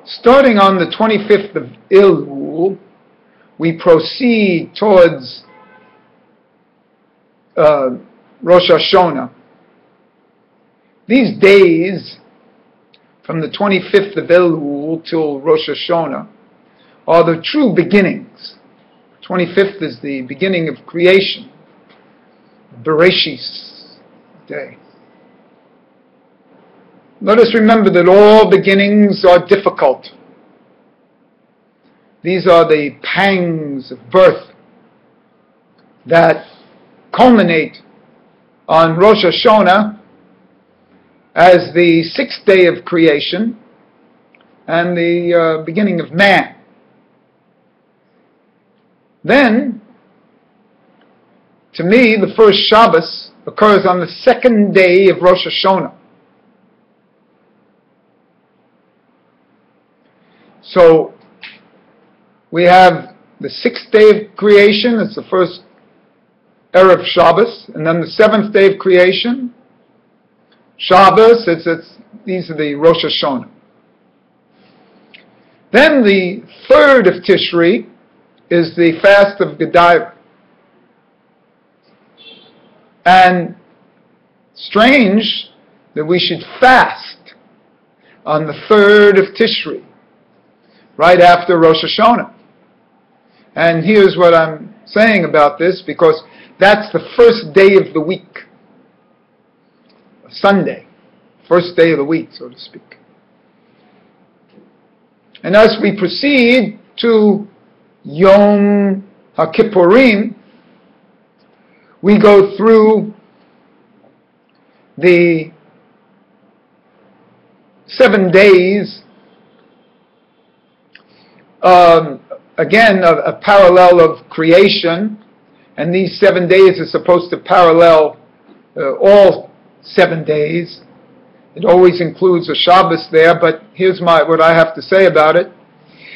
Starting on the 25th of Elul, we proceed towards Rosh Hashanah. These days, from the 25th of Elul till Rosh Hashanah, are the true beginnings. 25th is the beginning of creation, Bereshis day. Let us remember that all beginnings are difficult. These are the pangs of birth that culminate on Rosh Hashanah as the sixth day of creation and the beginning of man. Then, to me, the first Shabbos occurs on the second day of Rosh Hashanah. So, we have the sixth day of creation, it's the first Erev Shabbos, and then the seventh day of creation, Shabbos, these are the Rosh Hashanah. Then the third of Tishri is the fast of Gedaiah. And strange that we should fast on the third of Tishri, right after Rosh Hashanah. And here's what I'm saying about this, because that's the first day of the week. Sunday, first day of the week, so to speak. And as we proceed to Yom HaKippurim, we go through the 7 days, again, a parallel of creation, and these 7 days are supposed to parallel all 7 days. It always includes a Shabbos there, but here's what I have to say about it.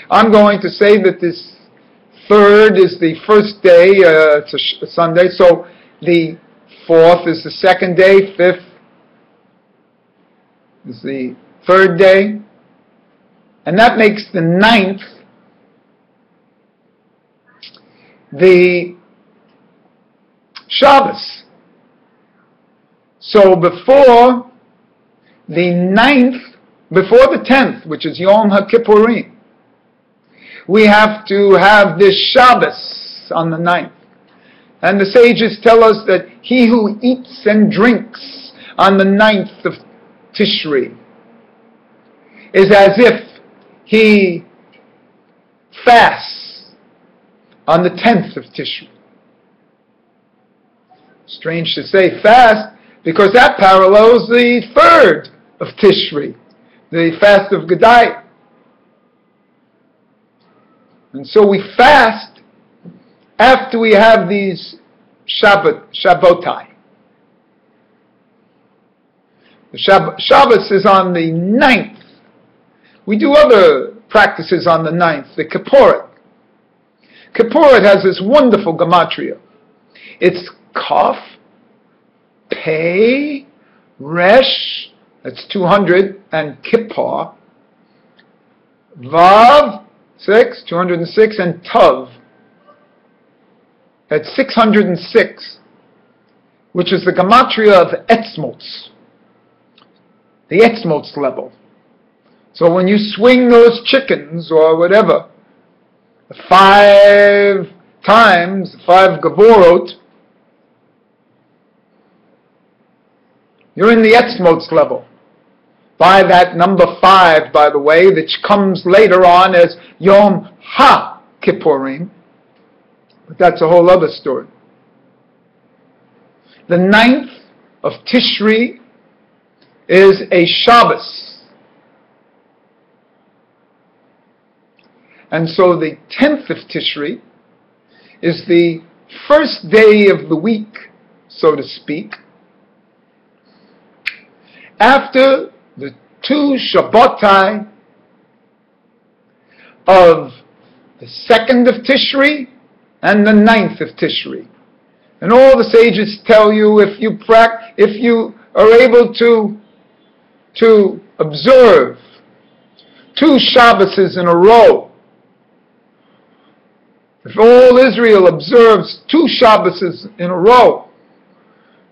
I'm going to say that this third is the first day, it's a Sunday, so the fourth is the second day, fifth is the third day, and that makes the ninth the Shabbos. So before the 10th, which is Yom HaKippurim, we have to have this Shabbos on the 9th. And the sages tell us that he who eats and drinks on the 9th of Tishri is as if he fasts on the 10th of Tishri. Strange to say fast, because that parallels the 3rd of Tishri, the fast of Gedaiah. And so we fast after we have these Shabbotai. The Shabbos is on the 9th. We do other practices on the 9th, the Kippurit. Kippurit has this wonderful gematria. It's Kaf, Pei, Resh, that's 200, and Kippur, Vav, 206, and Tav, that's 606, which is the gematria of Etzmos, the Etzmos level. So when you swing those chickens or whatever, 5 times, 5 Gavorot, you're in the Etzmos level. By that number 5, by the way, which comes later on as Yom HaKippurim. But that's a whole other story. The 9th of Tishri is a Shabbos. And so the 10th of Tishri is the first day of the week, so to speak, after the 2 Shabbotai of the 2nd of Tishri and the 9th of Tishri. And all the sages tell you, if you are able to observe 2 Shabbases in a row. If all Israel observes 2 Shabbases in a row,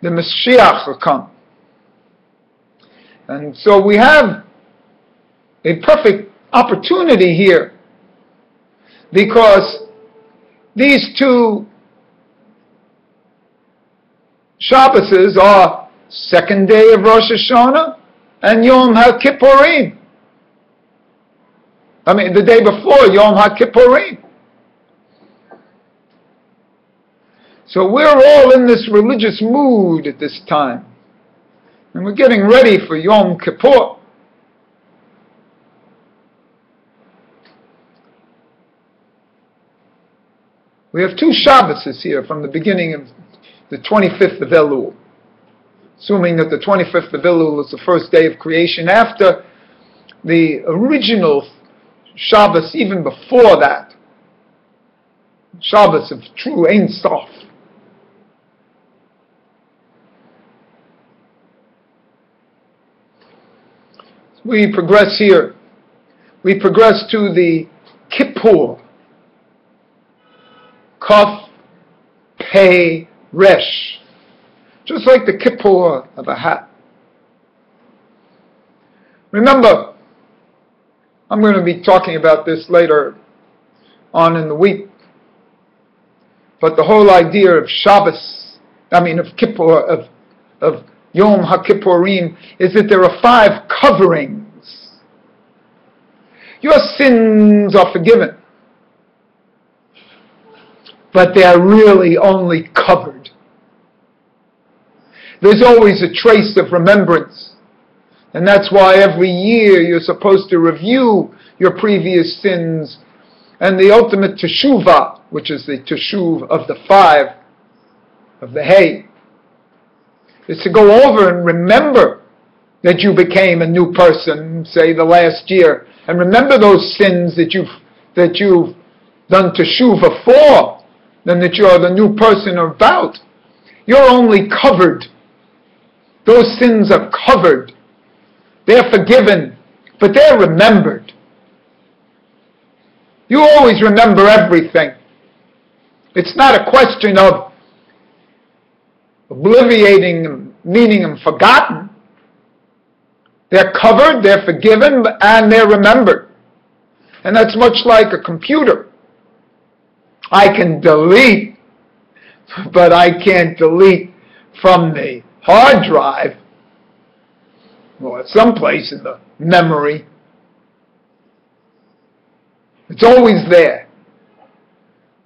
the Mashiach will come. And so we have a perfect opportunity here, because these 2 Shabbases are second day of Rosh Hashanah and Yom HaKippurim. I mean, the day before Yom HaKippurim. So we're all in this religious mood at this time. And we're getting ready for Yom Kippur. We have 2 Shabbases here from the beginning of the 25th of Elul. Assuming that the 25th of Elul is the first day of creation, after the original Shabbos, even before that, Shabbos of true Ein Sof. We progress here. We progress to the Kippur. Kaf, Pei, Resh. Just like the Kippur of a hat. Remember, I'm going to be talking about this later on in the week. But the whole idea of Shabbos, of Kippur, of Yom HaKippurim, is that there are 5 coverings. Your sins are forgiven, but they are really only covered. There's always a trace of remembrance, and that's why every year you're supposed to review your previous sins, and the ultimate teshuvah, which is the teshuv of the 5, of the hay, is to go over and remember that you became a new person, say the last year, and remember those sins that you've done teshuvah for, and that you're the new person about. You're only covered. Those sins are covered. They're forgiven, but they're remembered. You always remember everything. It's not a question of obliviating them, meaning them forgotten. They're covered, they're forgiven, and they're remembered. And that's much like a computer. I can delete, but I can't delete from the hard drive or someplace in the memory. It's always there.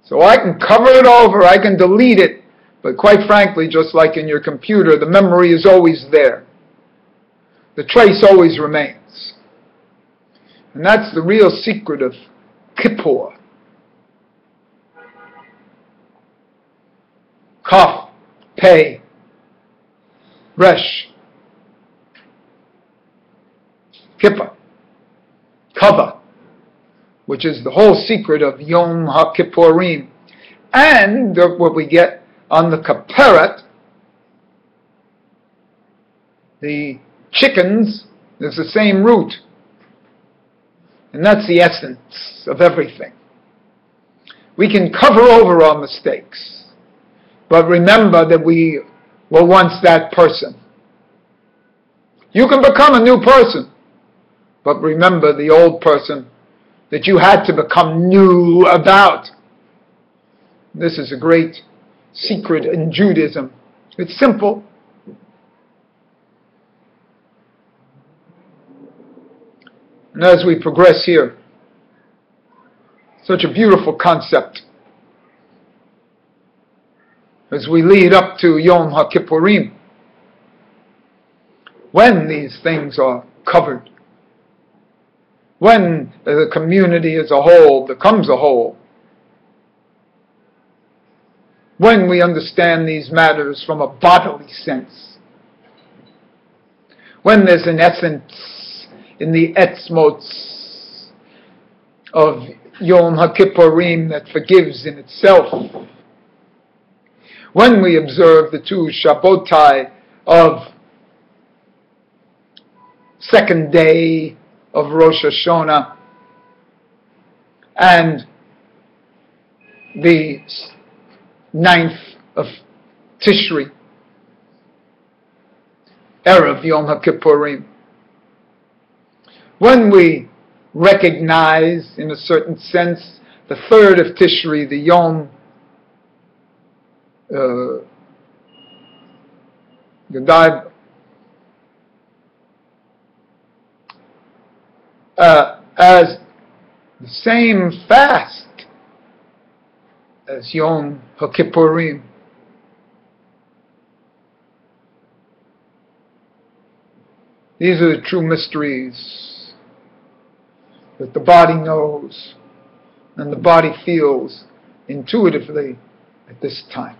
So I can cover it over, I can delete it, but quite frankly, just like in your computer, the memory is always there. The trace always remains. And that's the real secret of Kippur. Kaf, Pei, Resh, Kippur, Kava, which is the whole secret of Yom HaKippurim. And what we get on the Kaperet, the chickens, is the same root. And that's the essence of everything. We can cover over our mistakes, but remember that we were once that person. You can become a new person, but remember the old person that you had to become new about. This is a great secret in Judaism. It's simple. And as we progress here, such a beautiful concept. As we lead up to Yom HaKippurim, when these things are covered, when the community as a whole becomes a whole, when we understand these matters from a bodily sense, when there's an essence in the etzmos of Yom HaKippurim that forgives in itself, when we observe the 2 Shabbotai of second day of Rosh Hashanah and the 9th of Tishri, Erev Yom HaKippurim. When we recognize, in a certain sense, the 3rd of Tishri, the Yom Yodai, as the same fast as Yom HaKippurim. These are the true mysteries that the body knows and the body feels intuitively at this time.